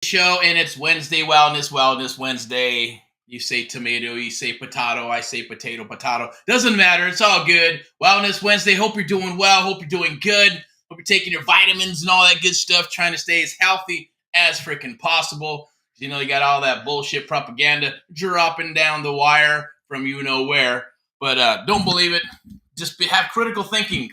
Show, and it's Wednesday, Wellness Wednesday. You say tomato, you say potato, I say potato. Doesn't matter. It's all good. Wellness Wednesday. Hope you're doing well. Hope you're doing good. Hope you're taking your vitamins and all that good stuff, trying to stay as healthy as freaking possible. You know, you got all that bullshit propaganda dropping down the wire from you know where. But don't believe it. Just have critical thinking,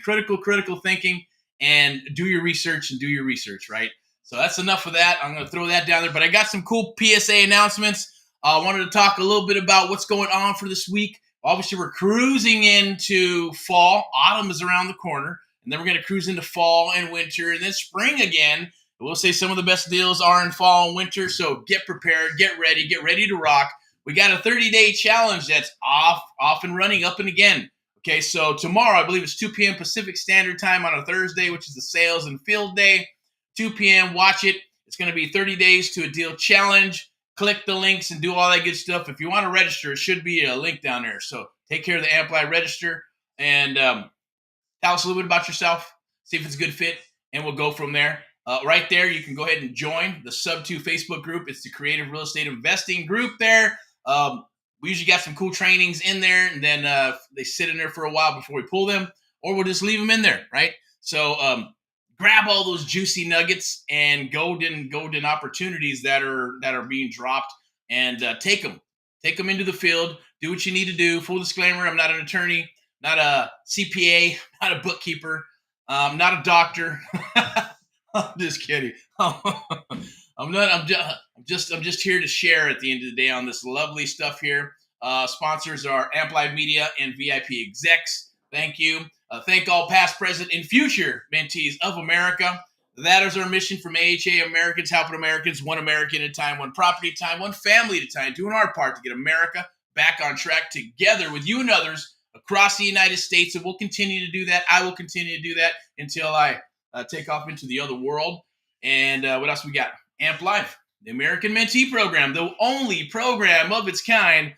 and do your research, right? So that's enough of that. I'm going to throw that down there. But I got some cool PSA announcements. I wanted to talk a little bit about what's going on for this week. Obviously, we're cruising into fall. Autumn is around the corner. And then we're going to cruise into fall and winter and then spring again. We'll say some of the best deals are in fall and winter. So get prepared, get ready to rock. We got a 30-day challenge that's off and running, up and again. Okay, so tomorrow, I believe it's 2 p.m. Pacific Standard Time on a Thursday, which is the sales and field day. 2 p.m. Watch it. It's going to be 30 days to a deal challenge. Click the links and do all that good stuff. If you want to register, it should be a link down there. So take care of the AMPLify register and tell us a little bit about yourself. See if it's a good fit, and we'll go from there. Right there, you can go ahead and join the Sub2 Facebook group. It's the Creative Real Estate Investing group there. We usually got some cool trainings in there, and then they sit in there for a while before we pull them, or we'll just leave them in there, right? So grab all those juicy nuggets and golden opportunities that are being dropped, and take them into the field. Do what you need to do. Full disclaimer: I'm not an attorney, not a CPA, not a bookkeeper, not a doctor. I'm just kidding. I'm just here to share at the end of the day on this lovely stuff here. Sponsors are AMPLify Media and VIP Execs. Thank you. Thank all past, present, and future mentees of America. That is our mission from AHA Americans, helping Americans, one American at a time, one property at a time, one family at a time, doing our part to get America back on track together with you and others across the United States. And we'll continue to do that. I will continue to do that until I take off into the other world. And what else we got? AMPLify, the American Mentee Program, the only program of its kind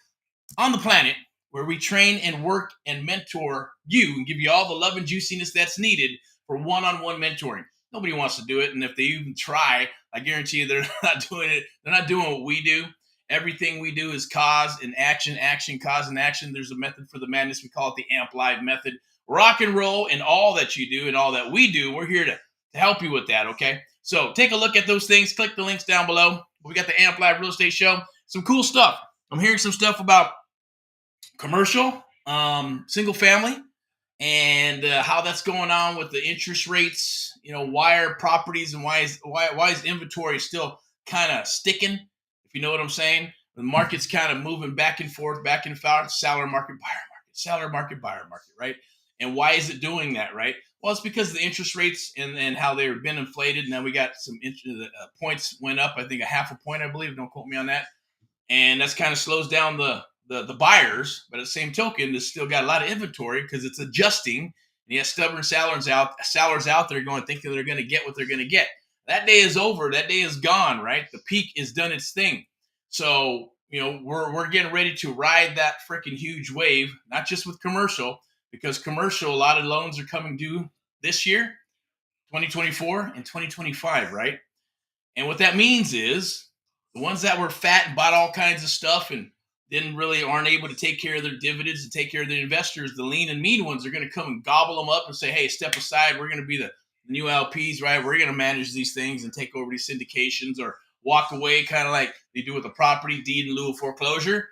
on the planet where we train and work and mentor you and give you all the love and juiciness that's needed for one-on-one mentoring. Nobody wants to do it, and if they even try, I guarantee you they're not doing it. They're not doing what we do. Everything we do is cause and action, cause and action. There's a method for the madness. We call it the AMPLify method. Rock and roll in all that you do and all that we do. We're here to help you with that, okay? So take a look at those things. Click the links down below. We got the AMPLify Real Estate Show. Some cool stuff. I'm hearing some stuff about commercial, single family, and how that's going on with the interest rates. You know, why are properties and why is inventory still kind of sticking? If you know what I'm saying, the market's kind of moving back and forth, seller market, buyer market, right? And why is it doing that, right? Well, it's because of the interest rates and how they've been inflated. Now we got some points went up. I think a half a point, I believe. Don't quote me on that. And that's kind of slows down the buyers, but at the same token, it's still got a lot of inventory because it's adjusting. And you have stubborn sellers out there thinking they're going to get what they're going to get. That day is over. That day is gone, right? The peak is done its thing. So, you know, we're getting ready to ride that freaking huge wave, not just with commercial, because commercial, a lot of loans are coming due this year, 2024 and 2025, right? And what that means is the ones that were fat and bought all kinds of stuff and aren't able to take care of their dividends and take care of their investors, the lean and mean ones are going to come and gobble them up and say, hey, step aside. We're going to be the new LPs, right? We're going to manage these things and take over these syndications, or walk away kind of like they do with a property deed in lieu of foreclosure,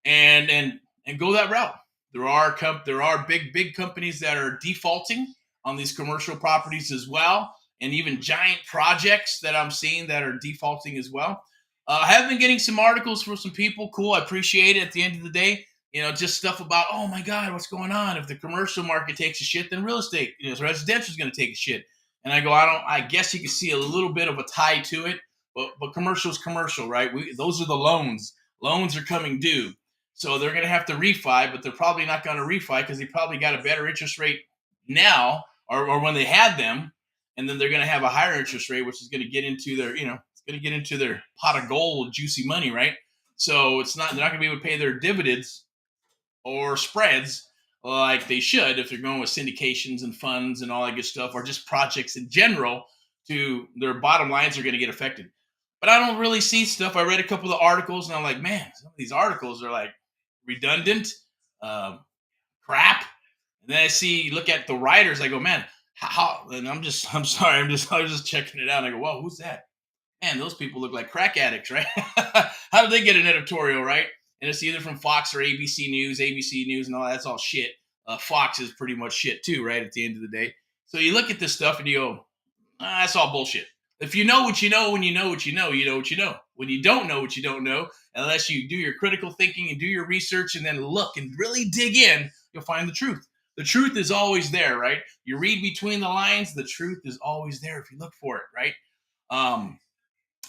and go that route. There are big companies that are defaulting on these commercial properties as well, and even giant projects that I'm seeing that are defaulting as well. I have been getting some articles from some people. Cool. I appreciate it. At the end of the day, you know, just stuff about, oh my God, what's going on? If the commercial market takes a shit, then real estate, residential is going to take a shit. And I go, I guess you can see a little bit of a tie to it, but commercial is commercial, right? Those are the loans. Loans are coming due. So they're going to have to refi, but they're probably not going to refi because they probably got a better interest rate now or when they had them. And then they're going to have a higher interest rate, which is going to get into their, going to get into their pot of gold, juicy money, right? So they're not going to be able to pay their dividends or spreads like they should if they're going with syndications and funds and all that good stuff, or just projects in general. To their bottom lines are going to get affected. but I don't really see stuff. I read a couple of articles, and I'm like, man, some of these articles are like redundant, um, crap. And then I see, look at the writers. I go, man, how? And I'm sorry, I was just checking it out. And I go, whoa, who's that? Man, those people look like crack addicts, right? How did they get an editorial, right? And it's either from Fox or ABC News, and all that's all shit. Fox is pretty much shit too, right? At the end of the day. So you look at this stuff and you go, that's all bullshit. If you know what you know, when you know what you know, you know what you know. When you don't know what you don't know, unless you do your critical thinking and do your research and then look and really dig in, you'll find the truth. The truth is always there, right? You read between the lines, the truth is always there if you look for it, right?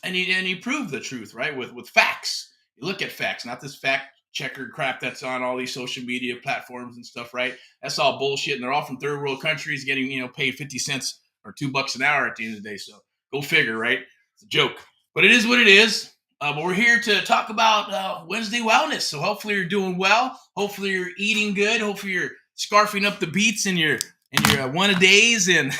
And you prove the truth, right? With facts. You look at facts, not this fact checker crap that's on all these social media platforms and stuff, right? That's all bullshit, and they're all from third world countries getting paid 50 cents or $2 an hour at the end of the day. So go figure, right? It's a joke, but it is what it is. But we're here to talk about Wednesday wellness. So hopefully you're doing well. Hopefully you're eating good. Hopefully you're scarfing up the beets in your one a days and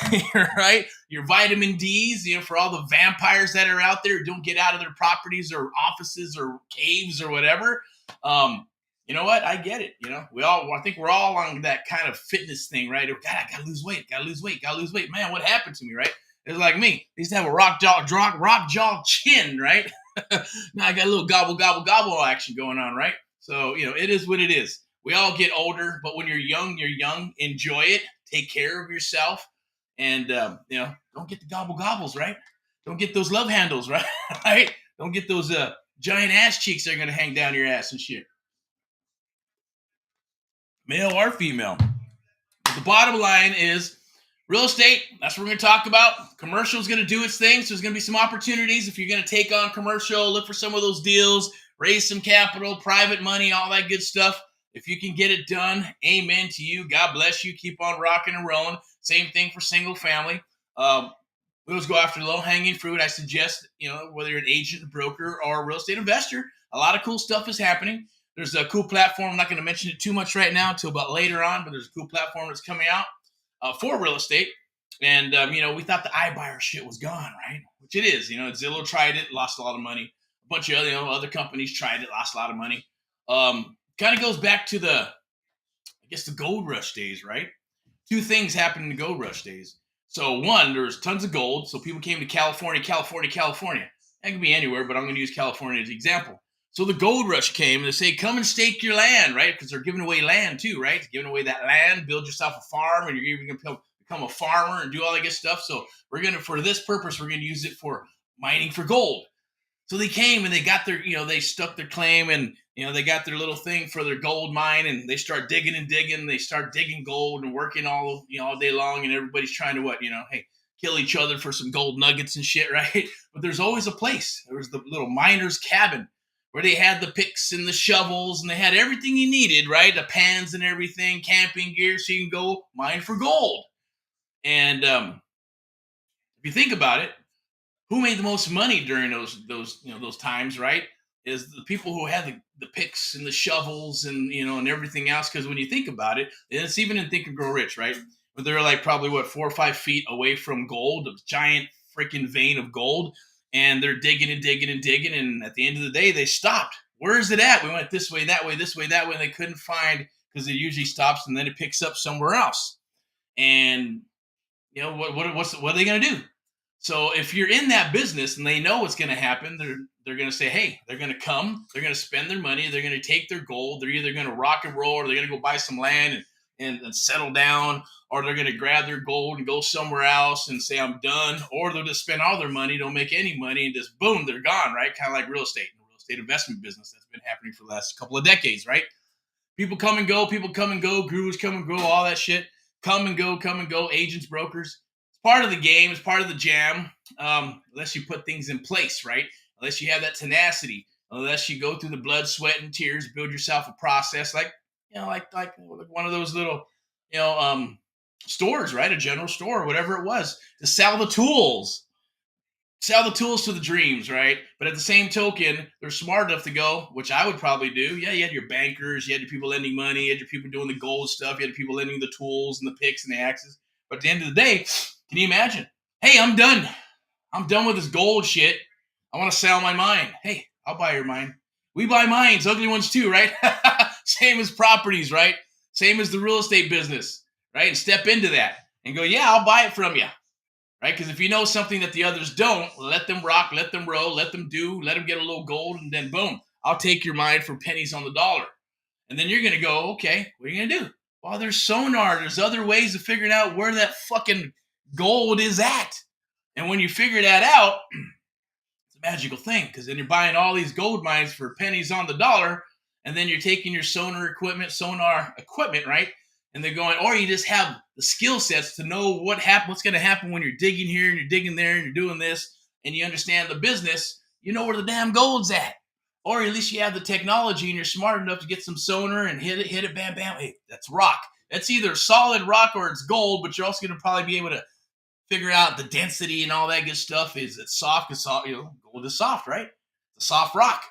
right, your vitamin D's, for all the vampires that are out there who don't get out of their properties or offices or caves or whatever. You know what? I get it. I think we're all on that kind of fitness thing, right? God, I gotta lose weight. Man, what happened to me, right? It's like me. I used to have a rock jaw chin, right? Now I got a little gobble action going on, right? So, it is what it is. We all get older, but when you're young, enjoy it. Take care of yourself, and don't get the gobbles, right? Don't get those love handles, right? Right? Don't get those giant ass cheeks that are gonna hang down your ass and shit. Male or female. But the bottom line is real estate. That's what we're gonna talk about. Commercial is gonna do its thing, so there's gonna be some opportunities if you're gonna take on commercial. Look for some of those deals, raise some capital, private money, all that good stuff. If you can get it done, amen to you. God bless you. Keep on rocking and rolling. Same thing for single family. We always go after low-hanging fruit. I suggest, whether you're an agent, a broker, or a real estate investor, a lot of cool stuff is happening. There's a cool platform. I'm not going to mention it too much right now until about later on, but there's a cool platform that's coming out for real estate. And, we thought the iBuyer shit was gone, right? Which it is. Zillow tried it, lost a lot of money. A bunch of other companies tried it, lost a lot of money. Kind of goes back to the gold rush days, right? Two things happened in the gold rush days. So one, there was tons of gold. So people came to California. That could be anywhere, but I'm going to use California as an example. So the gold rush came and they say, come and stake your land, right? Because they're giving away land too, right? Giving away that land, build yourself a farm, and you're even going to become a farmer and do all that good stuff. So for this purpose, we're going to use it for mining for gold. So they came and they got their, they stuck their claim and, they got their little thing for their gold mine, and they start digging and digging. They start digging gold and working all day long, and everybody's trying to kill each other for some gold nuggets and shit, right? But there's always a place. There was the little miner's cabin where they had the picks and the shovels, and they had everything you needed, right? The pans and everything, camping gear, so you can go mine for gold. And if you think about it, who made the most money during those times, right? Is the people who had the picks and the shovels and and everything else. Because when you think about it, and it's even in Think and Grow Rich, right? But they're like probably 4 or 5 feet away from gold, a giant freaking vein of gold, and they're digging and digging and digging, and at the end of the day, they stopped. Where is it at? We went this way, that way, this way, that way, and they couldn't find, because it usually stops and then it picks up somewhere else. And what are they going to do? So if you're in that business and they know what's going to happen, they're going to say, hey, they're going to come, they're going to spend their money, they're going to take their gold, they're either going to rock and roll, or they're going to go buy some land and settle down, or they're going to grab their gold and go somewhere else and say, I'm done, or they'll just spend all their money, don't make any money, and just boom, they're gone, right? Kind of like real estate investment business that's been happening for the last couple of decades, right? People come and go, gurus come and go, all that shit, come and go, agents, brokers. Part of the game, it's part of the jam, unless you put things in place, right? Unless you have that tenacity, unless you go through the blood, sweat, and tears, build yourself a process, like one of those little, stores, right? A general store, whatever it was, to sell the tools to the dreams, right? But at the same token, they're smart enough to go, which I would probably do. Yeah, you had your bankers, you had your people lending money, you had your people doing the gold stuff, you had people lending the tools and the picks and the axes. But at the end of the day, can you imagine? Hey, I'm done. I'm done with this gold shit. I want to sell my mine. Hey, I'll buy your mine. We buy mines, ugly ones too, right? Same as properties, right? Same as the real estate business, right? And step into that and go, yeah, I'll buy it from you, right? Because if you know something that the others don't, let them rock, let them roll, let them get a little gold, and then boom, I'll take your mine for pennies on the dollar. And then you're going to go, okay, what are you going to do? Well, there's sonar. There's other ways of figuring out where that fucking gold is at. And when you figure that out, it's a magical thing, because then you're buying all these gold mines for pennies on the dollar, and then you're taking your sonar equipment, right? And they're going, or you just have the skill sets to know what's going to happen when you're digging here and you're digging there and you're doing this, and you understand the business. You know where the damn gold's at. Or at least you have the technology and you're smart enough to get some sonar and hit it, bam, bam. Hey, that's rock. That's either solid rock or it's gold, but you're also going to probably be able to figure out the density and all that good stuff. Is it soft? Because gold is soft, right? It's a soft rock.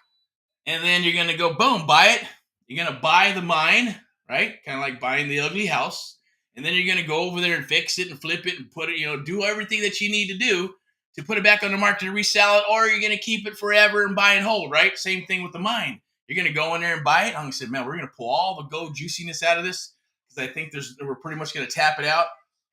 And then you're going to go, boom, buy it. You're going to buy the mine, right? Kind of like buying the ugly house. And then you're going to go over there and fix it and flip it and put it, do everything that you need to do to put it back on the market to resell it, or you're going to keep it forever and buy and hold, right? Same thing with the mine. You're going to go in there and buy it. I'm going to say, man, we're going to pull all the gold juiciness out of this, because I think we're pretty much going to tap it out.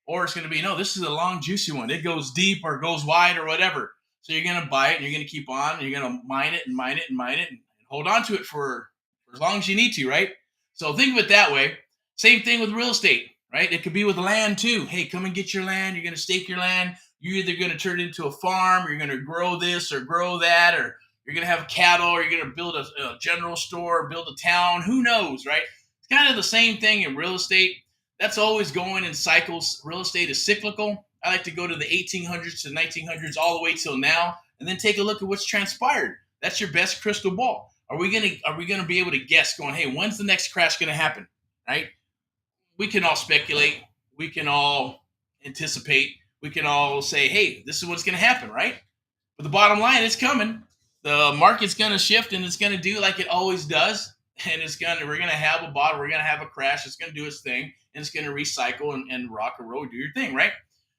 Or it's going to be, no, this is a long, juicy one. It goes deep or goes wide or whatever. So you're going to buy it and you're going to keep on, and you're going to mine it and mine it and mine it and hold on to it for as long as you need to, right? So think of it that way. Same thing with real estate, right? It could be with land too. Hey, come and get your land. You're going to stake your land. You're either going to turn it into a farm, or you're going to grow this or grow that, or you're going to have cattle, or you're going to build a general store, build a town. Who knows, right? It's kind of the same thing in real estate. That's always going in cycles. Real estate is cyclical. I like to go to the 1800s to 1900s all the way till now, and then take a look at what's transpired. That's your best crystal ball. Are we gonna be able to guess, going, hey, when's the next crash going to happen, right? We can all speculate. We can all anticipate. We can all say, hey, this is what's going to happen, right? But the bottom line, it's coming. The market's going to shift, and it's going to do like it always does. And we're going to have a bottom, we're going to have a crash. It's going to do its thing, and it's going to recycle and rock and roll, do your thing, right?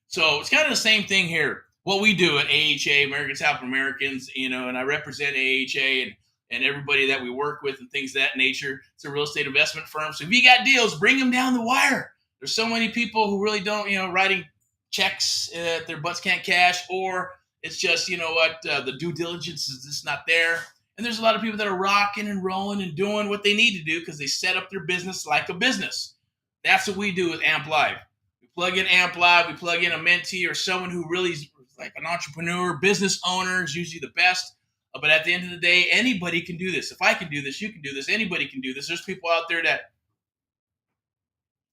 So it's kind of the same thing here. What we do at AHA, American South Americans, and I represent AHA and everybody that we work with and things of that nature. It's a real estate investment firm. So if you got deals, bring them down the wire. There's so many people who really don't, writing checks that their butts can't cash, or it's just, the due diligence is just not there. And there's a lot of people that are rocking and rolling and doing what they need to do because they set up their business like a business. That's what we do with AMPLify. We plug in AMPLify, we plug in a mentee or someone who really is like an entrepreneur, business owner is usually the best. But at the end of the day, anybody can do this. If I can do this, you can do this. Anybody can do this. There's people out there that,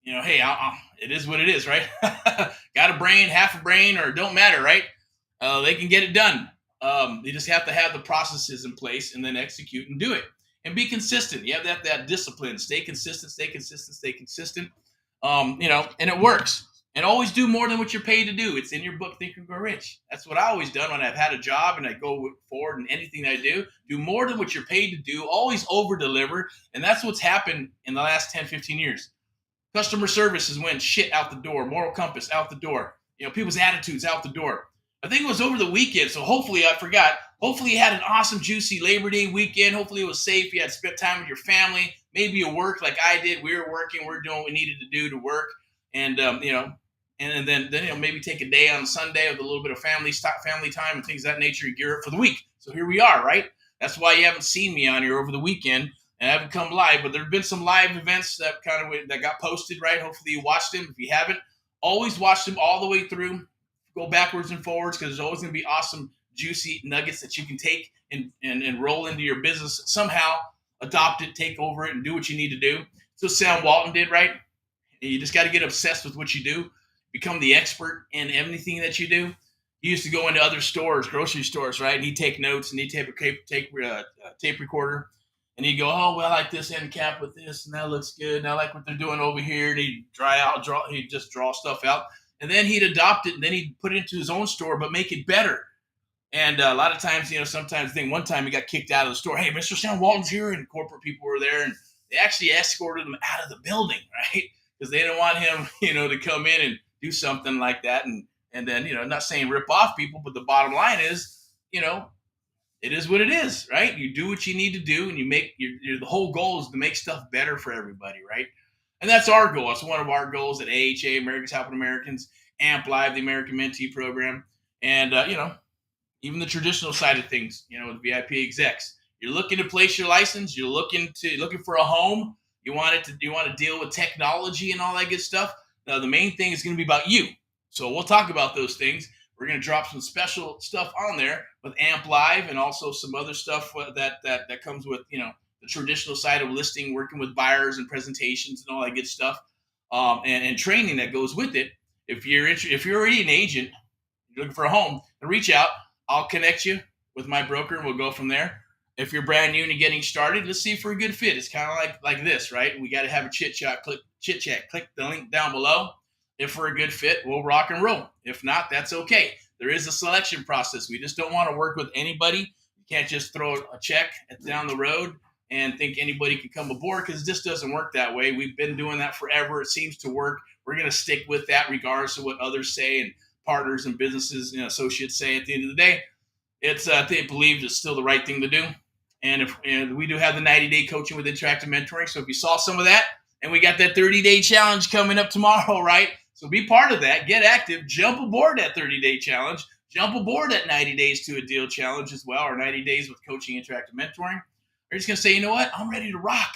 hey, it is what it is, right? Got a brain, half a brain, or don't matter, right? They can get it done. They just have to have the processes in place and then execute and do it. And be consistent. You have that discipline. Stay consistent, stay consistent, stay consistent. And it works. And always do more than what you're paid to do. It's in your book, Think and Grow Rich. That's what I always done when I've had a job and I go forward in anything I do. Do more than what you're paid to do. Always over-deliver. And that's what's happened in the last 10, 15 years. Customer service has went shit out the door. Moral compass out the door. People's attitudes out the door. I think it was over the weekend, so hopefully I forgot. Hopefully you had an awesome, juicy Labor Day weekend. Hopefully it was safe. You had spent time with your family. Maybe you worked like I did. We were working. We were doing what we needed to do to work. And, and then maybe take a day on Sunday with a little bit of family time and things of that nature and gear up for the week. So here we are, right? That's why you haven't seen me on here over the weekend. And I haven't come live, but there have been some live events that got posted, right? Hopefully you watched them. If you haven't, always watch them all the way through. Go backwards and forwards, because there's always going to be awesome, juicy nuggets that you can take and roll into your business somehow, adopt it, take over it, and do what you need to do. So Sam Walton did, right? And you just got to get obsessed with what you do, become the expert in anything that you do. He used to go into other stores, grocery stores, right? And he'd take notes, and he'd take a tape recorder, and he'd go, oh, well, I like this end cap with this, and that looks good, and I like what they're doing over here. And he'd he'd just draw stuff out. And then he'd adopt it, and then he'd put it into his own store, but make it better. And a lot of times, sometimes I think one time he got kicked out of the store. Hey, Mr. Sam Walton's here, and corporate people were there, and they actually escorted him out of the building, right? Because they didn't want him, to come in and do something like that. And then, not saying rip off people, but the bottom line is, it is what it is, right? You do what you need to do, and you make the whole goal is to make stuff better for everybody, right? And that's our goal. That's one of our goals at AHA, Americans Helping Americans, AMPLive, the American Mentee program, and even the traditional side of things, with VIP execs. You're looking to place your license. You're looking for a home. You want to deal with technology and all that good stuff. Now, the main thing is going to be about you. So we'll talk about those things. We're going to drop some special stuff on there with AMPLive and also some other stuff that comes with, the traditional side of listing, working with buyers and presentations and all that good stuff, and training that goes with it. If you're already an agent, you're looking for a home, then reach out. I'll connect you with my broker, and we'll go from there. If you're brand new and getting started, let's see if we're a good fit. It's kind of like this, right? We got to have a chit chat. Click the link down below. If we're a good fit, we'll rock and roll. If not, that's okay. There is a selection process. We just don't want to work with anybody. You can't just throw a check down the road and think anybody can come aboard, because this doesn't work that way. We've been doing that forever. It seems to work. We're going to stick with that regardless of what others say and partners and businesses and associates say. At the end of the day, they believe it's still the right thing to do. And we do have the 90-day coaching with interactive mentoring. So if you saw some of that, and we got that 30-day challenge coming up tomorrow, right? So be part of that. Get active. Jump aboard that 30-day challenge. Jump aboard that 90 days to a deal challenge as well, or 90 days with coaching interactive mentoring. You're just going to say, you know what? I'm ready to rock.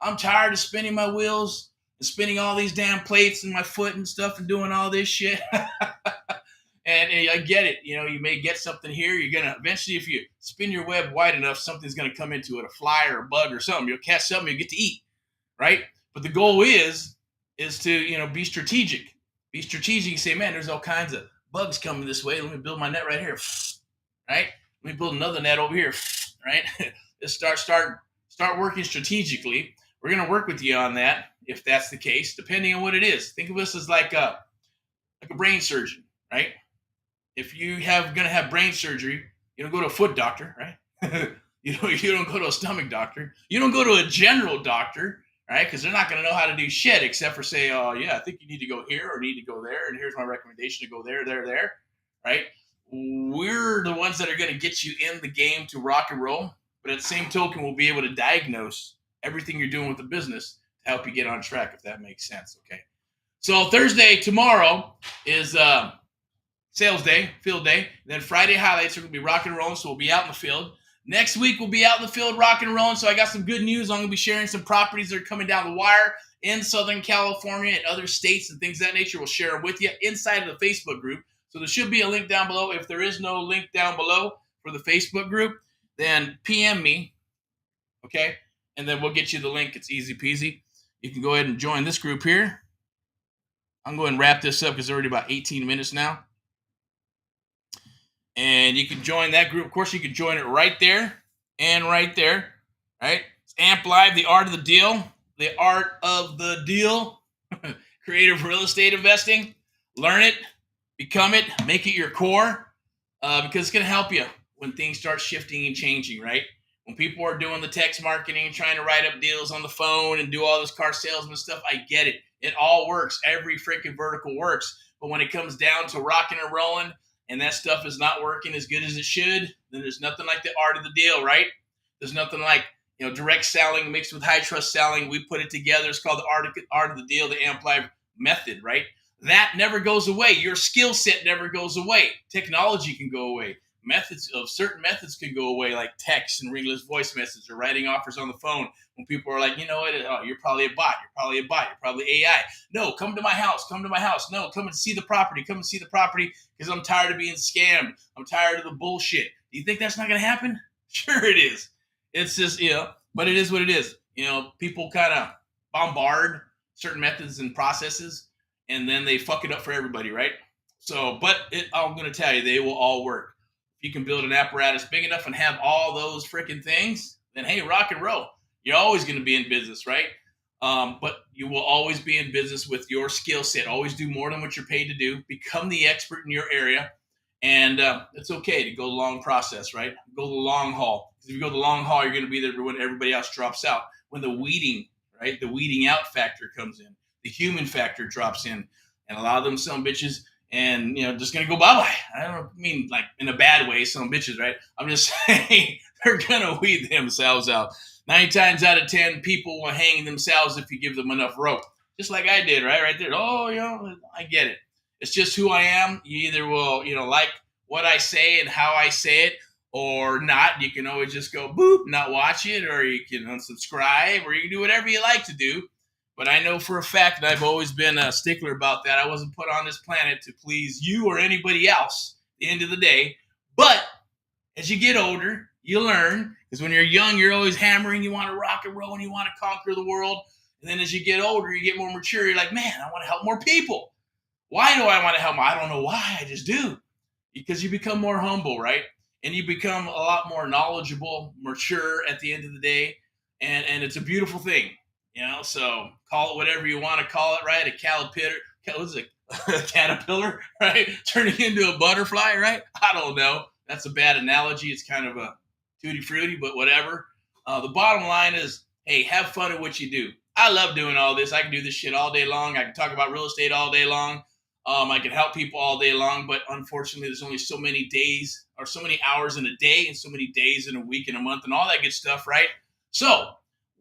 I'm tired of spinning my wheels and spinning all these damn plates in my foot and stuff and doing all this shit. And I get it. You may get something here. You're going to eventually, if you spin your web wide enough, something's going to come into it, a fly or a bug or something. You'll catch something you get to eat, right? But the goal is to, be strategic. Be strategic. You say, man, there's all kinds of bugs coming this way. Let me build my net right here, right? Let me build another net over here, right? Just start working strategically. We're going to work with you on that if that's the case, depending on what it is. Think of us as like a brain surgeon, right? If you going to have brain surgery, you don't go to a foot doctor, right? you don't go to a stomach doctor. You don't go to a general doctor, right? Because they're not going to know how to do shit except for say, oh, yeah, I think you need to go here or need to go there, and here's my recommendation to go there, right? We're the ones that are going to get you in the game to rock and roll, but at the same token, we'll be able to diagnose everything you're doing with the business to help you get on track, if that makes sense, okay? So Thursday, tomorrow, is sales day, field day. And then Friday highlights are going to be rock and rolling, so we'll be out in the field. Next week, we'll be out in the field rock and rolling, so I got some good news. I'm going to be sharing some properties that are coming down the wire in Southern California and other states and things of that nature. We'll share them with you inside of the Facebook group. So there should be a link down below. If there is no link down below for the Facebook group, then PM me, okay? And then we'll get you the link. It's easy peasy. You can go ahead and join this group here. I'm going to wrap this up because it's already about 18 minutes now. And you can join that group. Of course, you can join it right there and right there, right? It's AMPLive, the art of the deal. The art of the deal. Creative real estate investing. Learn it, become it, make it your core, because it's going to help you when things start shifting and changing, right? When people are doing the text marketing and trying to write up deals on the phone and do all this car salesman stuff, I get it. It all works. Every freaking vertical works. But when it comes down to rocking and rolling, and that stuff is not working as good as it should, then there's nothing like the art of the deal, right? There's nothing like, direct selling mixed with high trust selling. We put it together. It's called the art of the deal, the AMPLive method, right? That never goes away. Your skill set never goes away. Technology can go away. Certain methods can go away, like text and ringless voice message or writing offers on the phone. When people are like, you know what? Oh, you're probably a bot. You're probably AI. No, come to my house. No, come and see the property. Come and see the property because I'm tired of being scammed. I'm tired of the bullshit. Do you think that's not going to happen? Sure it is. It's just, but it is what it is. People kind of bombard certain methods and processes, and then they fuck it up for everybody, right? So, but I'm going to tell you, they will all work. If you can build an apparatus big enough and have all those freaking things, then hey, rock and roll. You're always going to be in business, right? But you will always be in business with your skill set. Always do more than what you're paid to do. Become the expert in your area. And it's okay to go the long process, right? Go the long haul. Because if you go the long haul, you're going to be there when everybody else drops out. When the weeding, right? The weeding out factor comes in. The human factor drops in. And a lot of them some bitches, and just gonna go bye-bye. I don't mean like in a bad way, some bitches, right? I'm just saying they're gonna weed themselves out. 9 times out of 10, people will hang themselves if you give them enough rope. Just like I did, right there. Oh, I get it. It's just who I am. You either will, like what I say and how I say it, or not. You can always just go boop, not watch it, or you can unsubscribe, or you can do whatever you like to do. But I know for a fact that I've always been a stickler about that. I wasn't put on this planet to please you or anybody else at the end of the day. But as you get older, you learn. Because when you're young, you're always hammering. You want to rock and roll and you want to conquer the world. And then as you get older, you get more mature. You're like, man, I want to help more people. Why do I want to help? I don't know why. I just do. Because you become more humble, right? And you become a lot more knowledgeable, mature at the end of the day. And it's a beautiful thing. So call it whatever you want to call it, right? A caterpillar, right? Turning into a butterfly, right? I don't know. That's a bad analogy. It's kind of a tutti frutti, but whatever. The bottom line is, hey, have fun at what you do. I love doing all this. I can do this shit all day long. I can talk about real estate all day long. I can help people all day long, but unfortunately, there's only so many days or so many hours in a day and so many days in a week and a month and all that good stuff, right? So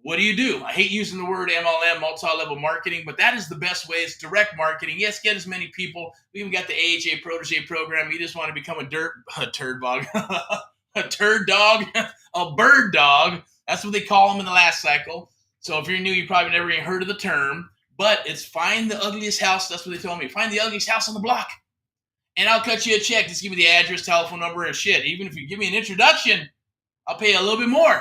what do? I hate using the word MLM, multi-level marketing, but that is the best way. It's direct marketing. Yes, get as many people. We even got the AHA Protege program. You just want to become a turd dog, a turd dog, a bird dog. That's what they call them in the last cycle. So if you're new, you probably never even heard of the term, but it's find the ugliest house. That's what they told me. Find the ugliest house on the block, and I'll cut you a check. Just give me the address, telephone number, and shit. Even if you give me an introduction, I'll pay you a little bit more.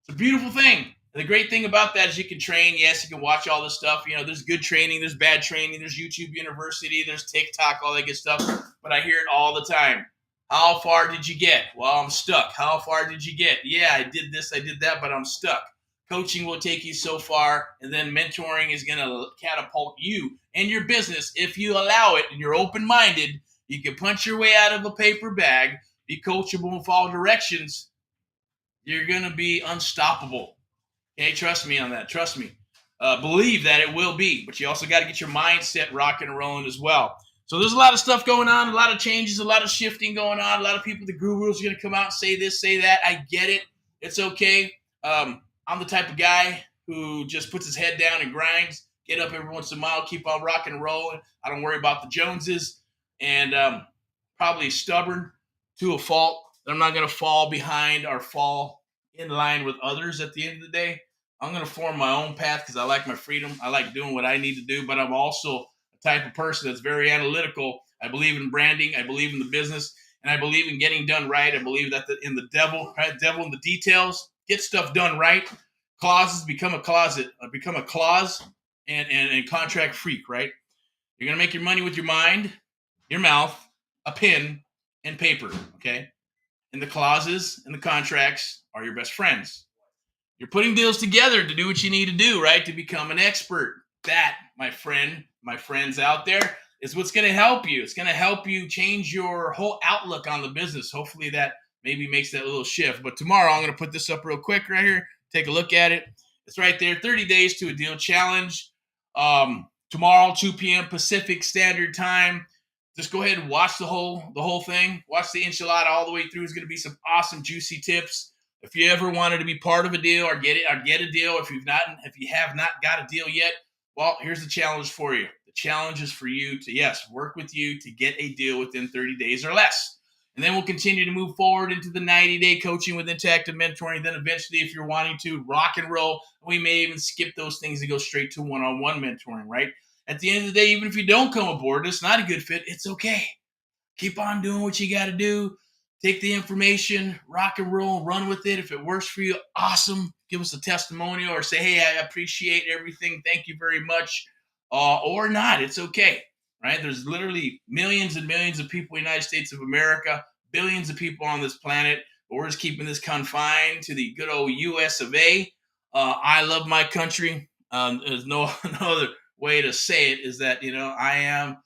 It's a beautiful thing. And the great thing about that is you can train. Yes, you can watch all this stuff. There's good training, there's bad training, there's YouTube University, there's TikTok, all that good stuff. But I hear it all the time. How far did you get? Well, I'm stuck. How far did you get? Yeah, I did this, I did that, but I'm stuck. Coaching will take you so far, and then mentoring is going to catapult you and your business if you allow it and you're open-minded. You can punch your way out of a paper bag, be coachable and follow directions. You're going to be unstoppable. Okay, trust me on that. Trust me. Believe that it will be, but you also got to get your mindset rocking and rolling as well. So there's a lot of stuff going on, a lot of changes, a lot of shifting going on. A lot of people, the gurus, are going to come out and say this, say that. I get it. It's okay. I'm the type of guy who just puts his head down and grinds, get up every once in a while, keep on rocking and rolling. I don't worry about the Joneses, and probably stubborn to a fault. I'm not going to fall behind or fall in line with others at the end of the day. I'm going to form my own path because I like my freedom. I like doing what I need to do, but I'm also a type of person that's very analytical. I believe in branding. I believe in the business, and I believe in getting done right. I believe that in the devil, right? Devil in the details. Get stuff done right. Clauses become a closet, become a clause and contract freak, right? You're going to make your money with your mind, your mouth, a pen, and paper, okay? And the clauses and the contracts are your best friends. You're putting deals together to do what you need to do, right? To become an expert. That, my friends out there, is what's going to help you. It's going to help you change your whole outlook on the business. Hopefully that maybe makes that little shift. But tomorrow, I'm going to put this up real quick right here. Take a look at it. It's right there. 30 days to a deal challenge. Tomorrow, 2 p.m. Pacific Standard Time. Just go ahead and watch the whole thing. Watch the enchilada all the way through. It's going to be some awesome, juicy tips. If you ever wanted to be part of a deal or get a deal, if you have not got a deal yet, well, here's the challenge for you. The challenge is for you to, work with you to get a deal within 30 days or less. And then we'll continue to move forward into the 90-day coaching with interactive mentoring. Then eventually, if you're wanting to rock and roll, we may even skip those things and go straight to one-on-one mentoring, right? At the end of the day, even if you don't come aboard, it's not a good fit, it's okay. Keep on doing what you got to do. Take the information, rock and roll, run with it. If it works for you, awesome. Give us a testimonial or say, hey, I appreciate everything. Thank you very much. Or not. It's okay, right? There's literally millions and millions of people in the United States of America, billions of people on this planet. But we're just keeping this confined to the good old U.S. of A. I love my country. There's no other way to say it is that, I am,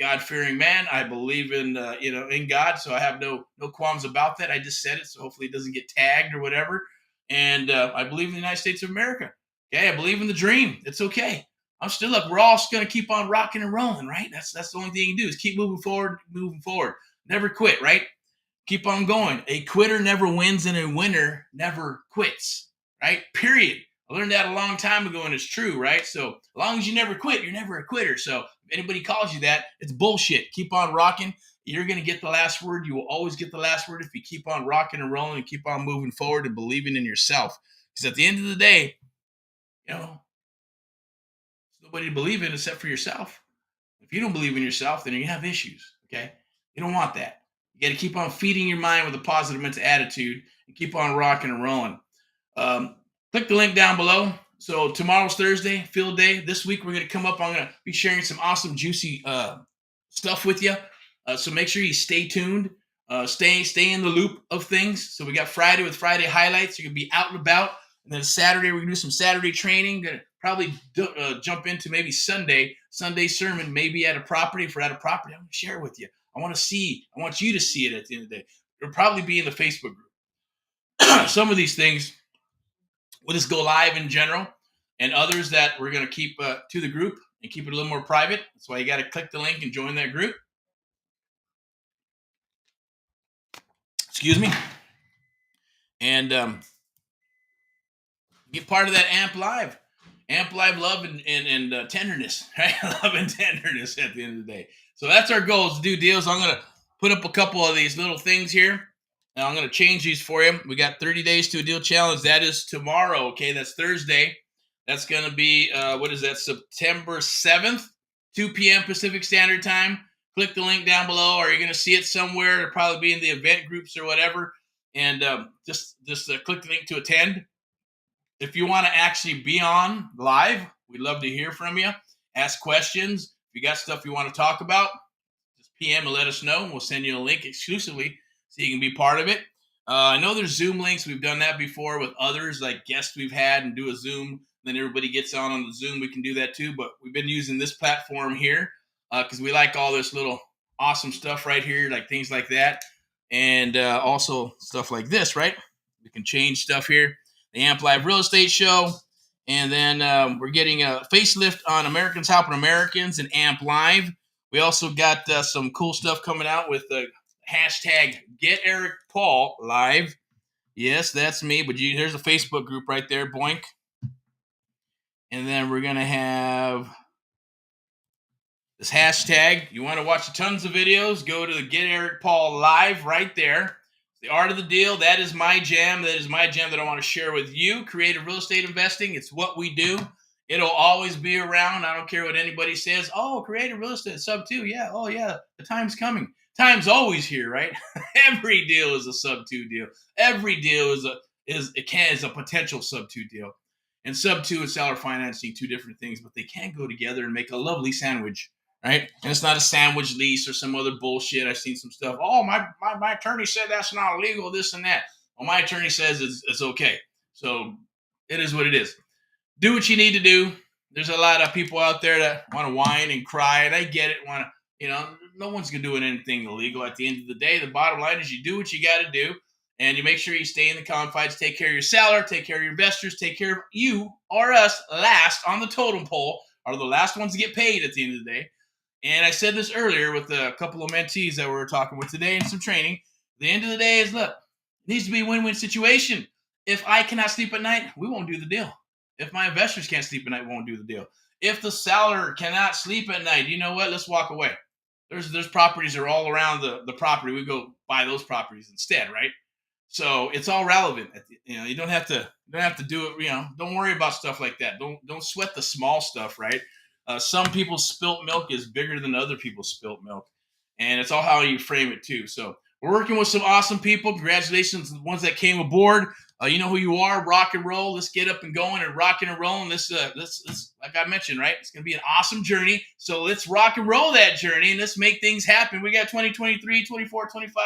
God-fearing man. I believe in, in God. So I have no qualms about that. I just said it. So hopefully it doesn't get tagged or whatever. And I believe in the United States of America. Okay. I believe in the dream. It's okay. I'm still up. We're all going to keep on rocking and rolling, right? That's the only thing you can do is keep moving forward. Never quit, right? Keep on going. A quitter never wins, and a winner never quits, right? Period. I learned that a long time ago, and it's true, right? So as long as you never quit, you're never a quitter. So if anybody calls you that, it's bullshit. Keep on rocking. You're going to get the last word. You will always get the last word if you keep on rocking and rolling and keep on moving forward and believing in yourself. Because at the end of the day, you know, there's nobody to believe in except for yourself. If you don't believe in yourself, then you have issues, okay? You don't want that. You got to keep on feeding your mind with a positive mental attitude and keep on rocking and rolling. Click the link down below. So tomorrow's Thursday, field day. This week we're going to come up. I'm going to be sharing some awesome, juicy stuff with you. So make sure you stay tuned. Stay in the loop of things. So we got Friday with Friday highlights. You're going to be out and about. And then Saturday, we're going to do some Saturday training. Going to probably jump into maybe Sunday sermon, maybe at a property. If we're at a property, I'm going to share with you. I want you to see it at the end of the day. It'll probably be in the Facebook group. Some of these things will just go live in general, and others that we're going to keep to the group and keep it a little more private. That's why you got to click the link and join that group. Excuse me. And get part of that AMPLive. AMPLive love and tenderness, right? Love and tenderness at the end of the day. So that's our goal, is to do deals. I'm going to put up a couple of these little things here. Now I'm going to change these for you. We got 30 days to a deal challenge. That is tomorrow, okay? That's Thursday. That's going to be, September 7th, 2 p.m. Pacific Standard Time. Click the link down below, or you're going to see it somewhere. It'll probably be in the event groups or whatever. And just click the link to attend. If you want to actually be on live, we'd love to hear from you. Ask questions. If you got stuff you want to talk about, just PM and let us know. We'll send you a link exclusively so you can be part of it. I know there's Zoom links. We've done that before with others, like guests we've had, and do a Zoom. Then everybody gets on the Zoom. We can do that too. But we've been using this platform here because we like all this little awesome stuff right here, like things like that. And also stuff like this, right? We can change stuff here. The AMPLive Real Estate Show. And then we're getting a facelift on Americans Helping Americans and AMPLive. We also got some cool stuff coming out with the hashtag Get Erick Paul Live. Yes, that's me. But there's a Facebook group right there, boink. And then we're going to have this hashtag. You want to watch tons of videos, go to the Get Erick Paul Live right there. The art of the deal, that is my jam. That is my jam that I want to share with you. Creative real estate investing, it's what we do. It'll always be around. I don't care what anybody says. Oh, creative real estate, sub 2. Yeah, oh yeah, the time's coming. Time's always here, right? Every deal is a sub 2 deal. Every deal is a potential sub 2 deal. And sub 2 and seller financing, two different things, but they can go together and make a lovely sandwich. Right? And it's not a sandwich lease or some other bullshit. I've seen some stuff. Oh, my attorney said that's not illegal, this and that. Well, my attorney says it's okay. So it is what it is. Do what you need to do. There's a lot of people out there that want to whine and cry, and I get it. No one's going to do anything illegal at the end of the day. The bottom line is you do what you got to do, and you make sure you stay in the confines. Take care of your seller, take care of your investors, take care of you or us last on the totem pole, are the last ones to get paid at the end of the day. And I said this earlier with a couple of mentees that we were talking with today and some training. The end of the day is, look, it needs to be a win-win situation. If I cannot sleep at night, we won't do the deal. If my investors can't sleep at night, we won't do the deal. If the seller cannot sleep at night, you know what? Let's walk away. There's properties that are all around the property. We go buy those properties instead, right? So it's all relevant. You don't have to do it. Don't worry about stuff like that. Don't sweat the small stuff, right? Some people's spilt milk is bigger than other people's spilt milk. And it's all how you frame it too. So we're working with some awesome people. Congratulations to the ones that came aboard. You know who you are. Rock and roll. Let's get up and going and rocking and rolling. This, like I mentioned, right? It's going to be an awesome journey. So let's rock and roll that journey and let's make things happen. We got 2023, 24, 25,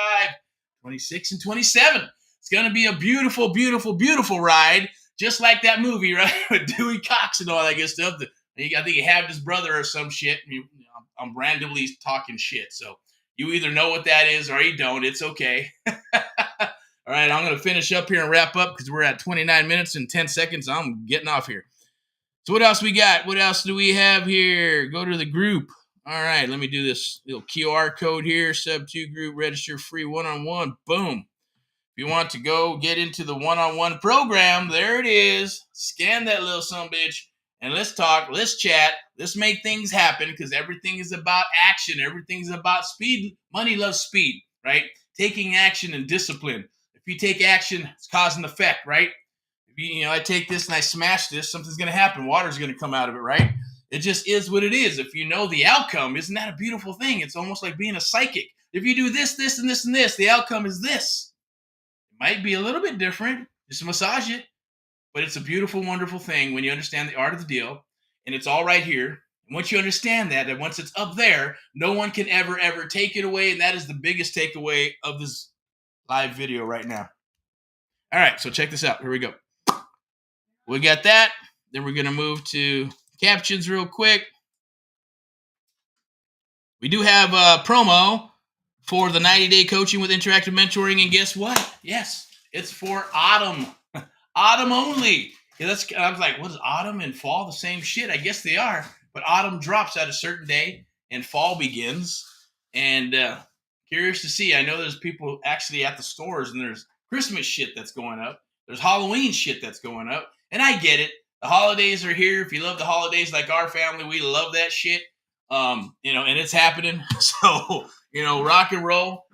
26, and 27. It's going to be a beautiful, beautiful, beautiful ride. Just like that movie, right? With Dewey Cox and all that good stuff. I think he had his brother or some shit. I'm randomly talking shit. So you either know what that is or you don't. It's okay. All right, I'm going to finish up here and wrap up because we're at 29 minutes and 10 seconds. I'm getting off here. So what else we got? What else do we have here? Go to the group. All right, let me do this little QR code here. Sub-2 group, register free one-on-one. Boom. If you want to go get into the one-on-one program, there it is. Scan that little sumbitch, and let's talk, let's chat, let's make things happen, because everything is about action. Everything's about speed. Money loves speed, right? Taking action and discipline. If you take action, it's cause and effect, right? I take this and I smash this, something's going to happen. Water's going to come out of it, right? It just is what it is. If you know the outcome, isn't that a beautiful thing? It's almost like being a psychic. If you do this, this, and this, and this, the outcome is this. It might be a little bit different. Just massage it. But it's a beautiful, wonderful thing when you understand the art of the deal. And it's all right here. And once you understand that, and once it's up there, no one can ever, ever take it away. And that is the biggest takeaway of this live video right now. All right, so check this out. Here we go. We got that. Then we're going to move to captions real quick. We do have a promo for the 90-day coaching with interactive mentoring. And guess what? Yes, it's for autumn. Autumn only. Yeah, I was like, what is autumn and fall the same shit? I guess they are. But autumn drops at a certain day and fall begins. And curious to see. I know there's people actually at the stores, and there's Christmas shit that's going up. There's Halloween shit that's going up. And I get it. The holidays are here. If you love the holidays like our family, we love that shit. And it's happening. So, rock and roll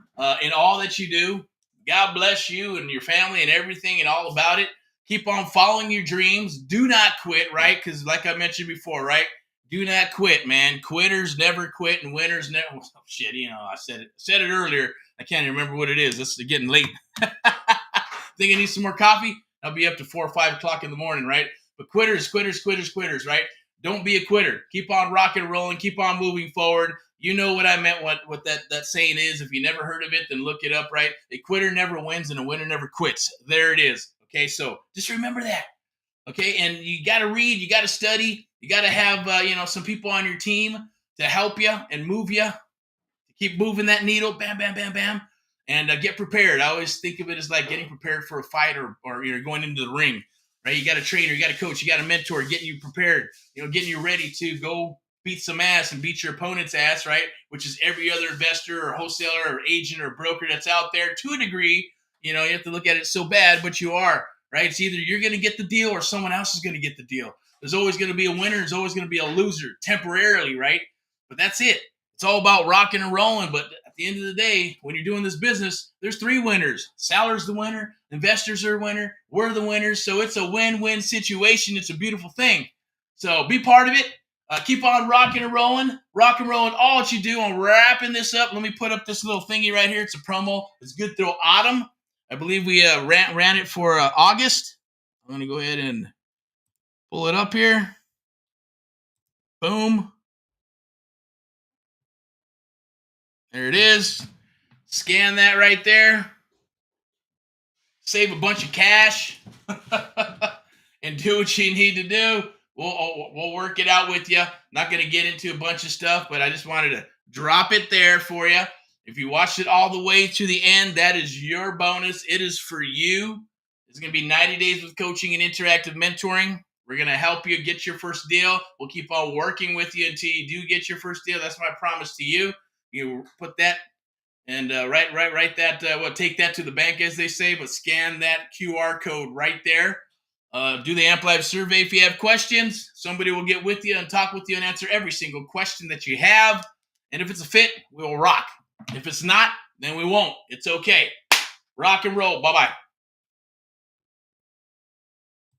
in all that you do. God bless you and your family and everything and all about it. Keep on following your dreams. Do not quit, right? Because like I mentioned before, right? Do not quit, man. Quitters never quit, and winners never. Oh, shit, I said it earlier. I can't even remember what it is. It's getting late. Think I need some more coffee? I'll be up to 4 or 5 o'clock in the morning, right? But quitters, right? Don't be a quitter. Keep on rocking and rolling. Keep on moving forward. You know what I meant, what that saying is. If you never heard of it, then look it up, right? A quitter never wins and a winner never quits. There it is. Okay, so just remember that. Okay, and you got to read. You got to study. You got to have, some people on your team to help you and move you. To keep moving that needle. Bam, bam, bam, bam. And get prepared. I always think of it as like getting prepared for a fight or going into the ring, right? You got a trainer, you got a coach, you got a mentor, getting you prepared, getting you ready to go beat some ass and beat your opponent's ass, right? Which is every other investor or wholesaler or agent or broker that's out there to a degree. You have to look at it so bad, but you are, right? It's either you're going to get the deal or someone else is going to get the deal. There's always going to be a winner. There's always going to be a loser temporarily, right? But that's it. It's all about rocking and rolling. But at the end of the day, when you're doing this business, there's 3 winners. Seller's the winner. Investors are the winner. We're the winners. So it's a win-win situation. It's a beautiful thing. So be part of it. Keep on rocking and rolling. Rock and rolling all that you do. I'm wrapping this up. Let me put up this little thingy right here. It's a promo. It's good through autumn. I believe we ran it for August. I'm going to go ahead and pull it up here. Boom. There it is. Scan that right there. Save a bunch of cash and do what you need to do. We'll work it out with you. Not going to get into a bunch of stuff, but I just wanted to drop it there for you. If you watched it all the way to the end, that is your bonus. It is for you. It's going to be 90 days with coaching and interactive mentoring. We're going to help you get your first deal. We'll keep on working with you until you do get your first deal. That's my promise to you. You put that and write that. Take that to the bank, as they say, but scan that QR code right there. Do the AMPLify survey if you have questions. Somebody will get with you and talk with you and answer every single question that you have. And if it's a fit, we'll rock. If it's not, then we won't. It's okay. Rock and roll. Bye-bye.